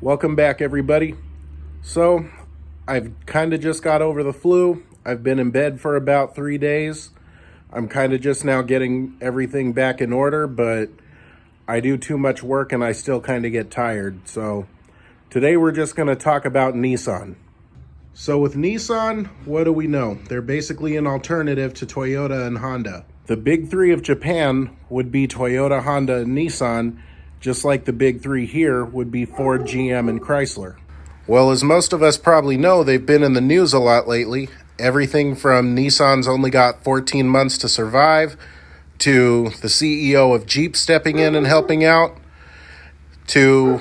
Welcome back, everybody. So, I've kind of just got over the flu. I've been in bed for about 3 days. I'm kind of just now getting everything back in order, but I do too much work and I still kind of get tired. So, today we're just going to talk about Nissan. So with Nissan, what do we know? They're basically an alternative to Toyota and Honda. The big three of Japan would be Toyota, Honda, and Nissan, just like the big three here would be Ford, GM, and Chrysler. Well, as most of us probably know, they've been in the news a lot lately. Everything from Nissan's only got 14 months to survive, to the CEO of Jeep stepping in and helping out, to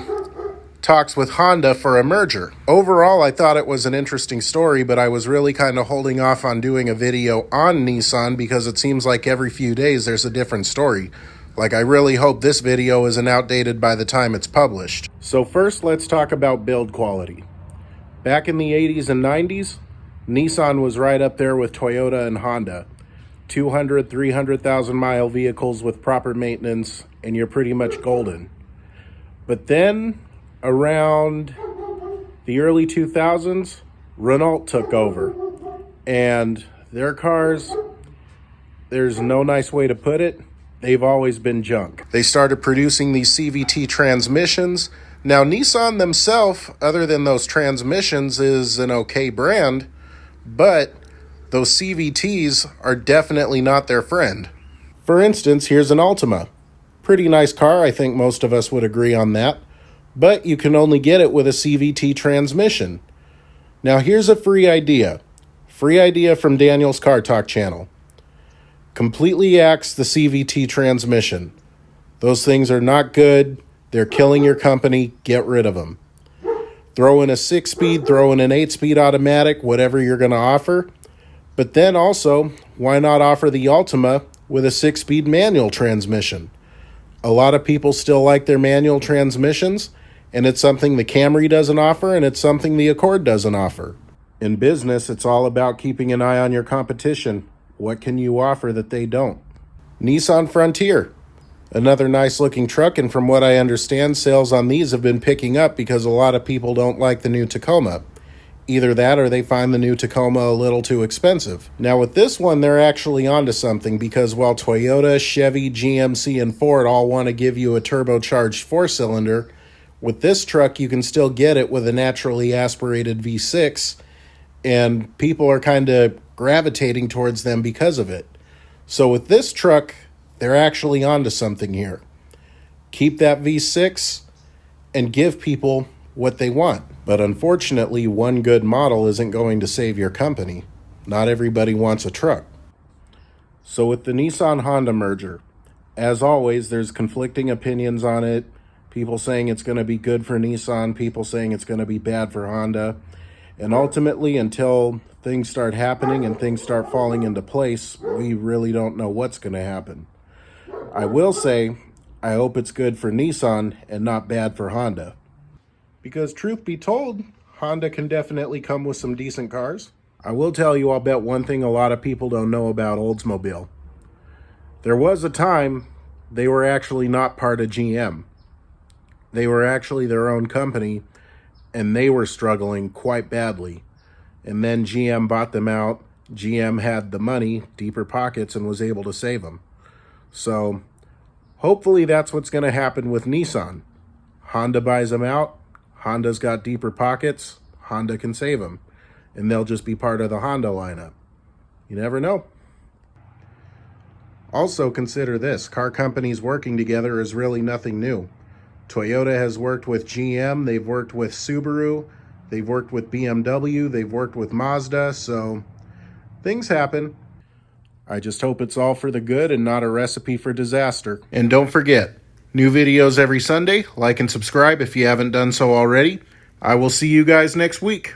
talks with Honda for a merger. Overall, I thought it was an interesting story, but I was really kind of holding off on doing a video on Nissan because it seems like every few days there's a different story. Like, I really hope this video isn't outdated by the time it's published. So first, let's talk about build quality. Back in the 80s and 90s, Nissan was right up there with Toyota and Honda. 200, 300,000 mile vehicles with proper maintenance, and you're pretty much golden. But then, around the early 2000s, Renault took over. And their cars, there's no nice way to put it, they've always been junk. They started producing these CVT transmissions. Now, Nissan themselves, other than those transmissions, is an okay brand, but those CVTs are definitely not their friend. For instance, here's an Altima. Pretty nice car, I think most of us would agree on that, but you can only get it with a CVT transmission. Now, here's a free idea. Free idea from Daniel's Car Talk channel. Completely axe the CVT transmission. Those things are not good. They're killing your company. Get rid of them. Throw in a 6-speed, throw in an 8-speed automatic, whatever you're going to offer. But then also, why not offer the Altima with a 6-speed manual transmission? A lot of people still like their manual transmissions, and it's something the Camry doesn't offer, and it's something the Accord doesn't offer. In business, it's all about keeping an eye on your competition. What can you offer that they don't? Nissan Frontier. Another nice looking truck, and from what I understand, sales on these have been picking up because a lot of people don't like the new Tacoma. Either that or they find the new Tacoma a little too expensive. Now with this one, they're actually onto something because while Toyota, Chevy, GMC, and Ford all want to give you a turbocharged 4-cylinder, with this truck you can still get it with a naturally aspirated V6, and people are kind of gravitating towards them because of it. So with this truck, they're actually onto something here. Keep that V6 and give people what they want. But unfortunately, one good model isn't going to save your company. Not everybody wants a truck. So with the Nissan-Honda merger, as always, there's conflicting opinions on it. People saying it's going to be good for Nissan, people saying it's going to be bad for Honda. And ultimately, until things start happening and things start falling into place, we really don't know what's going to happen. I will say, I hope it's good for Nissan and not bad for Honda. Because truth be told, Honda can definitely come with some decent cars. I will tell you, I'll bet one thing a lot of people don't know about Oldsmobile. There was a time they were actually not part of GM. They were actually their own company, and they were struggling quite badly. And then GM bought them out. GM had the money, deeper pockets, and was able to save them. So hopefully that's what's going to happen with Nissan. Honda buys them out. Honda's got deeper pockets. Honda can save them. And they'll just be part of the Honda lineup. You never know. Also consider this. Car companies working together is really nothing new. Toyota has worked with GM, they've worked with Subaru, they've worked with BMW, they've worked with Mazda, so things happen. I just hope it's all for the good and not a recipe for disaster. And don't forget, new videos every Sunday. Like and subscribe if you haven't done so already. I will see you guys next week.